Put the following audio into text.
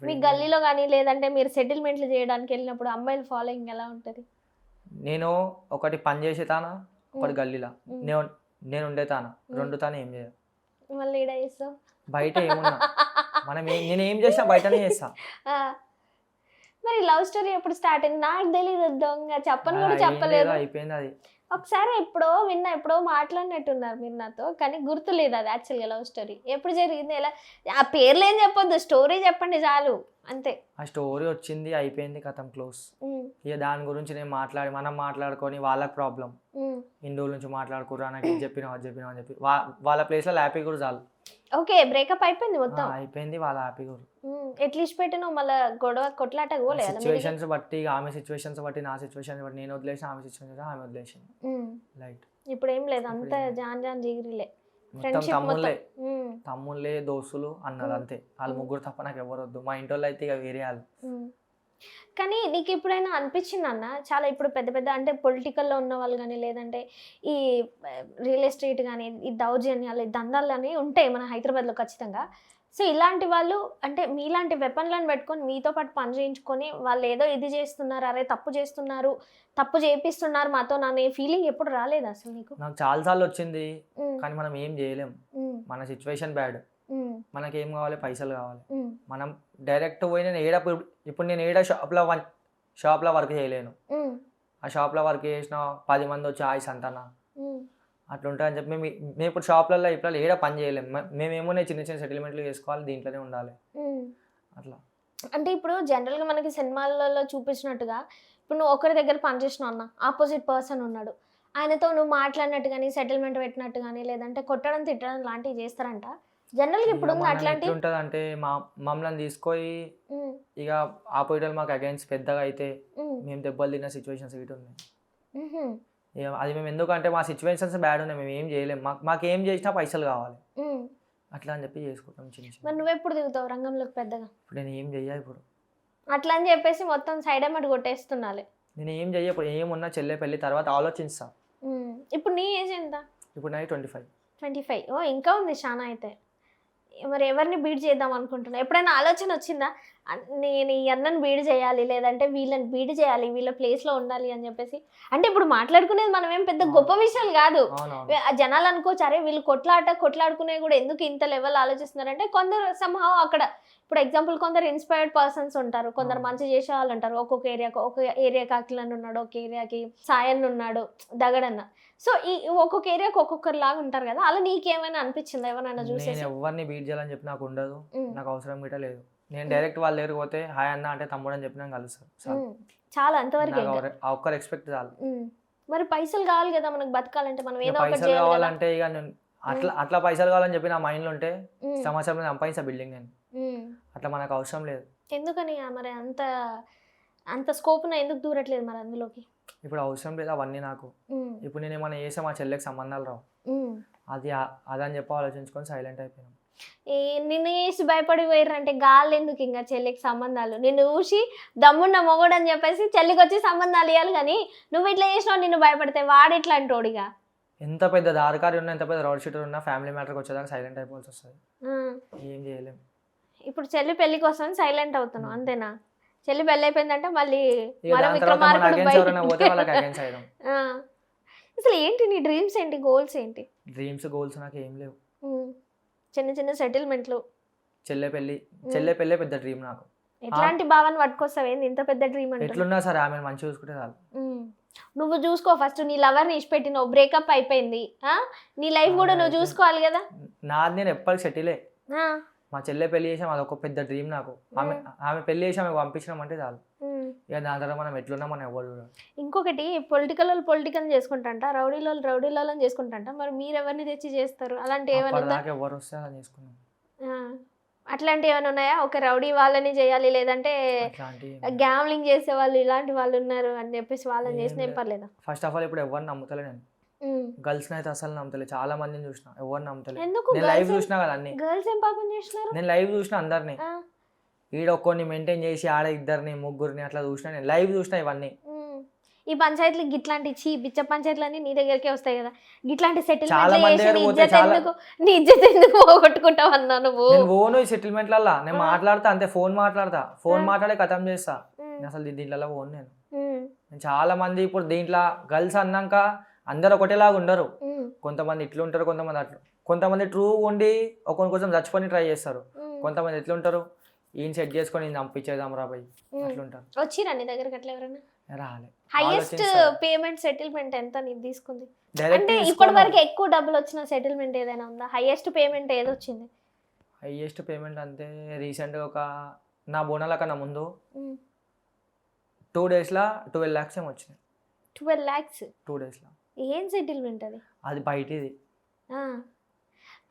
మీ గల్లీలో కానీ లేదంటే మీరు సెటిల్మెంట్లు చేయడానికి వెళ్ళినప్పుడు అమ్మాయిల ఫాలోయింగ్ ఎలా ఉంటుంది? నేను ఒకటి పని చేసేతానా, ఒకటి గల్లీలా. ఉమ్. నేను నేను ఉండేతానా, రెండు తానే ఏం చేయ. మళ్ళీ ఈడ చేస్తావు బయట ఏమున్నా నేను ఏం చేసినా బయటనే చేస్తా. ఆ, మరి లవ్ స్టోరీ ఎప్పుడు స్టార్ట్ అయింది? నాకు తెలియదు, దొంగ చెప్పను కూడా ఏం చెప్పలేదు. లేదు, అయిపోయింది అది. ఒకసారి ఎప్పుడో విన్నా, ఎప్పుడో మాట్లాడినట్టున్నారు మీరు నాతో, కానీ గుర్తులేదు అది యాక్చువల్గా లవ్ స్టోరీ ఎప్పుడు జరిగింది, ఎలా? ఆ పేర్లు ఏం చెప్పొద్దు, స్టోరీ చెప్పండి చాలు, అంతే. ఆ స్టోరీ వచ్చింది, అయిపోయింది, కథం క్లోజ్. ఉమ్, ఇక దాని గురించి మనం మాట్లాడుకొని వాళ్ళకి ప్రాబ్లం, ఉమ్. ఇన్ని రోజుల నుంచి మాట్లాడుకోరా, నాకు ఇది చెప్పినావు అది చెప్పినావు అని చెప్పి వాళ్ళ ప్లేస్లో హ్యాపీ కూడా చాలు. ఓకే, బ్రేకప్ అయిపోయింది మొత్తం. అయిపోయింది, వాళ్ళ హ్యాపీ కూడా. ఎట్లీస్ట్ పెట్టినావు మళ్ళీ గొడవ కొట్లాట పోలే కదా మీరు? సిచ్యువేషన్స్ బట్టి, ఆమె సిచ్యువేషన్స్ బట్టి, నా సిచ్యువేషన్ బట్టి నేను వదిలేసిన, ఆమె సిచ్యువేషన్ ఆమె వదిలేసింది. లైట్. ఇప్పుడు ఏం లేదు, అంత జాన్ జాన్ జిగిరిలే, మొత్తం ఫ్రెండ్షిప్ తమ్ముళ్ళే, మొత్తం. తమ్ముళ్ళే, దోస్తులు అన్నారు అంతే. వాళ్ళు ముగ్గురు తప్ప నాకు ఎవరు వద్దు. మా ఇంటి వాళ్ళు అయితే ఇక వేరే వాళ్ళు. కానీ నీకు ఎప్పుడైనా అనిపించింది అన్న, చాలా ఇప్పుడు పెద్ద పెద్ద అంటే పొలిటికల్లో ఉన్న వాళ్ళు కానీ లేదంటే ఈ రియల్ ఎస్టేట్ కానీ ఈ దౌర్జన్యాలు ఈ దందాలు అని ఉంటాయి మన హైదరాబాద్లో ఖచ్చితంగా. సో ఇలాంటి వాళ్ళు అంటే మీలాంటి వెపన్లను పెట్టుకొని మీతో పాటు పని చేయించుకొని వాళ్ళు ఏదో ఇది చేస్తున్నారు, అరే తప్పు చేస్తున్నారు, తప్పు చేపిస్తున్నారు మాతో అనే ఫీలింగ్ ఎప్పుడు రాలేదు అసలు నీకు? నాకు చాలాసార్లు వచ్చింది, కానీ మనం ఏం చేయలేం. మన సిచ్యువేషన్ బ్యాడ్. మనకేం కావాలి? పైసలు కావాలి. మనం డైరెక్ట్ పోయి నేను ఇప్పుడు నేను ఏడ షాప్లో వర్క్ చేయలేను. ఆ షాప్లో వర్క్ చేసిన 10 మంది వచ్చి ఆయిస్ అంటానా అట్లా ఉంటారని చెప్పి మేము ఇప్పుడు షాప్లలో ఇప్పుడు ఏడ పని చేయలేము. మేమేమో చిన్న చిన్న సెటిల్మెంట్లు చేసుకోవాలి, దీంట్లోనే ఉండాలి అట్లా. అంటే ఇప్పుడు జనరల్గా మనకి సినిమాలలో చూపించినట్టుగా ఇప్పుడు నువ్వు ఒకరి దగ్గర పని చేసినావు అన్న, ఆపోజిట్ పర్సన్ ఉన్నాడు, ఆయనతో నువ్వు మాట్లాడినట్టు కానీ సెటిల్మెంట్ పెట్టినట్టు కానీ లేదంటే కొట్టడం తిట్టడం లాంటివి చేస్తారంట జనరల్గా. ఇప్పుడు అట్లాంటి ఉంటుంది అంటే మమ్మల్ని తీసుకొని ఇక ఆపోజిట్ మాకు అగైన్స్ పెద్దగా అయితే మేము దెబ్బలు తిన్న సిచ్యువేషన్స్ ఇటు ఉన్నాయి. అది మేము ఎందుకంటే మా సిచ్యువేషన్స్ బ్యాడ్ ఉన్నాయి, మేము ఏం చేయలేము. మాకు ఏం చేసినా పైసలు కావాలి అట్లా అని చెప్పి చేసుకుంటాం చిన్న చిన్న. మరి నువ్వెప్పుడు దిగుతావు రంగంలోకి పెద్దగా? ఇప్పుడు నేను ఏం చెయ్యా ఇప్పుడు అట్లా అని చెప్పేసి మొత్తం సైడ్ అమ్మటి కొట్టేస్తున్నాలే. నేను ఏం చెయ్య, ఇప్పుడు ఏమున్నా చెల్లె పెళ్ళి తర్వాత ఆలోచిస్తా. ఇప్పుడు నీ ఏజ్ ఎంత? ఇప్పుడు నాకు 25. 25. ఓ ఇంకా ఉంది చాలా. అయితే మరి ఎవరిని బీట్ చేద్దాం అనుకుంటున్నా? ఎప్పుడైనా ఆలోచన వచ్చిందా నేను ఈ అన్నను బీడ్ చేయాలి లేదంటే వీళ్ళని బీడ్ చేయాలి, వీళ్ళ ప్లేస్లో ఉండాలి అని చెప్పేసి? అంటే ఇప్పుడు మాట్లాడుకునేది మనం ఏం పెద్ద గొప్ప విషయాలు కాదు. జనాలు అనుకోవచ్చు అరే వీళ్ళు కొట్లాడుకునే కూడా ఎందుకు ఇంత లెవెల్ ఆలోచిస్తున్నారంటే కొందరు సంహవ్ అక్కడ ఇప్పుడు ఎగ్జాంపుల్ కొందరు ఇన్స్పైర్డ్ పర్సన్స్ ఉంటారు, కొందరు మంచి చేసే వాళ్ళు ఉంటారు. ఒక్కొక్క ఏరియాకి అఖిలన్ ఉన్నాడు, ఒక ఏరియాకి సాయన్ ఉన్నాడు, దగడన్న. సో ఈ ఒక్కొక్క ఏరియాకి ఒక్కొక్కరు లాగా ఉంటారు కదా, అలా నీకేమైనా అనిపించిందా ఎవరైనా చూసి? నేను ఎవరిని బీట్ చేయాలని చెప్పి నాకు ఉండదు, నాకు అవసరం గిట్ట లేదు. నేను డైరెక్ట్ వాళ్ళ దగ్గరికి పోతే హాయ్ అన్న అంటే తమ్ముడు అని చెప్పినా కలుస్తారు చాలా, అంతవరకు. ఒక్కరు ఎక్స్పెక్ట్ చాలు. మరి పైసలు కావాలి కదా మనకు బతకాలంటే, మనం ఏదో ఒకటి పైసలు కావాలంటే ఇక నేను అట్లా పైసలు కావాలని చెప్పి నా మైండ్లో ఉంటే సంవత్సరం సంపాదించా బిల్డింగ్ నేను. అట్లా మనకు అవసరం లేదు. ఎందుకని మరి అంత స్కోప్ ఎందుకు దూరట్లేదు మరి అందులోకి? ఇప్పుడు అవసరం లేదు అవన్నీ నాకు. ఇప్పుడు నేను ఏమైనా చేసా మా చెల్లెకి సంబంధాలు రావు, అదని చెప్పి ఆలోచించుకొని సైలెంట్ అయిపోయినాం. నిన్ను వేసి భయపడి పోయారంటే గాలి ఎందుకు ఇంకా చెల్లికి సంబంధాలు? నిన్ను చూసి దమ్మున్న మొగడు అని చెప్పేసి చెల్లికి వచ్చి సంబంధాలు ఇవ్వాలి, కానీ నువ్వు ఇట్లా చేసినావు నిన్ను భయపడితే వాడు ఇట్లా అంటోడిగా. ఎంత పెద్ద దారికారి ఉన్నా, ఎంత పెద్ద రోడ్ షీటర్ ఉన్నా ఫ్యామిలీ మ్యాటర్కి వచ్చేదాకా సైలెంట్ అయిపోవాల్సి వస్తుంది. ఏం చేయలేము. ఇప్పుడు చెల్లి పెళ్లి కోసం సైలెంట్ అవుతున్నావు అంతేనా? చెల్లి పెళ్ళి అయిపోయిందంటే మళ్ళీ అసలు ఏంటి నీ డ్రీమ్స్ ఏంటి, గోల్స్ ఏంటి? గోల్స్ నాకు ఏం లేవు. చిన్న చిన్న సెటిల్మెంట్లు, చెల్లె పెళ్ళి పెద్ద డ్రీమ్ నాకు. ఎట్లాంటి భావాన్ని పట్టుకొస్తావు? ఏంది ఇంత పెద్ద డ్రీమ్ అంటే? ఎట్లున్నా సరే ఆమె మంచిగా చూసుకుంటే చాలు. నువ్వు చూసుకో ఫస్ట్, నీ లవర్ని ఇష్టపెట్టినావు, బ్రేకప్ అయిపోయింది, నీ లైఫ్ కూడా నువ్వు చూసుకోవాలి కదా. నాది నేను ఎప్పటికి సెటిలే. మా చెల్లె పెళ్లి చేసాం, అదొక పెద్ద డ్రీమ్ నాకు. ఆమె పెళ్లి చేసి ఆమె పంపించినాం అంటే చాలు. ఇక దాని తర్వాత మనం ఎట్లున్నా మనం ఎవరు. ఇంకొకటి పొలిటికల్ చేసుకుంటా, రౌడీలో చేసుకుంటా, మరి మీరు ఎవరిని తెచ్చి చేస్తారు? అలాంటి ఏమైనా ఎవరు వస్తే అలా చేసుకున్నాం. అట్లాంటివి ఏమైనా ఉన్నాయా? ఒక రౌడీ వాళ్ళని చేయాలి లేదంటే గ్యామ్లింగ్ చేసే వాళ్ళు ఇలాంటి వాళ్ళు ఉన్నారు అని చెప్పేసి వాళ్ళని చేసిన ఏం పర్లేదా? ఫస్ట్ ఆఫ్ ఆల్ ఇప్పుడు ఎవరిని నమ్ముతలే నేను. గర్ల్స్ అయితే అసలు నమ్మతలే, చాలా మందిని చూసిన, ఎవరు నమ్మతలే. నేను లైవ్ చూసినా కదా అన్ని. గర్ల్స్ ఏం పాపం చేసినారు? నేను లైవ్ చూసిన అందరిని, ఈడ ఒక్కొని మెయింటైన్ చేసి ఆడ 2 ముగ్గురిని అట్లా చూసిన, నేను లైవ్ చూసిన ఇవన్నీ. ఈ పంచాయతీలు గిట్లాంటి బిచ్చ పంచాయతీలన్నీ నీ దగ్గరికే వస్తాయి కదా, గిట్లాంటి చాలా సెటిల్మెంట్ మంది చేసి దగ్గర పోతే చాలా నీ ఇజ్జత్ ఎందుకు పోగొట్టుకుంటావు అన్నా నువ్వు. నేను పోను ఈ సెటిల్మెంట్లల్లా, నేను మాట్లాడతా అంతే, ఫోన్ ఆ. మాట్లాడే ఖతం చేస్తా. ఉమ్, నేను అసలు దీంట్లో పోను నేను. ఉమ్, నేను చాలా మంది ఇప్పుడు దీంట్లో గర్ల్స్ అన్నాక అందరు ఒకటేలాగా ఉండరు. ఉమ్, కొంతమంది ఇట్లుంటారు, కొంతమంది అట్లా, కొంతమంది ట్రూ ఉండి ఒకరి కోసం చచ్చిపోయి ట్రై చేస్తారు. ఉమ్, కొంతమంది ఎట్లుంటారు, ఈయన సెట్ చేసుకొని ఈయన చంపించేద్దాం రా పోయి ఉమ్. అట్లుంటారు. వచ్చిరా నీ దగ్గరికి అట్లా ఎవరైనా? రాలే. హైయెస్ట్ ఆలోచిస్తారు. పేమెంట్ సెటిల్మెంట్ ఎంత నీకు తీసుకుంది? డైరెక్ట్ అంటే ఇప్పటి వరకు ఎక్కువ డబ్బులు వచ్చిన సెటిల్మెంట్ ఏదైనా ఉందా? హైయెస్ట్ పేమెంట్ ఏది వచ్చింది? హైయెస్ట్ పేమెంట్ అంటే రీసెంట్గా ఒక నా బోనాల కన్నా ముందు 2 daysలో 12 lakhs ఏమో వచ్చినాయి. 12 lakhs? 2 daysలో. ఏం సెటిల్మెంట్ అది? అది బయటిది. ఆ,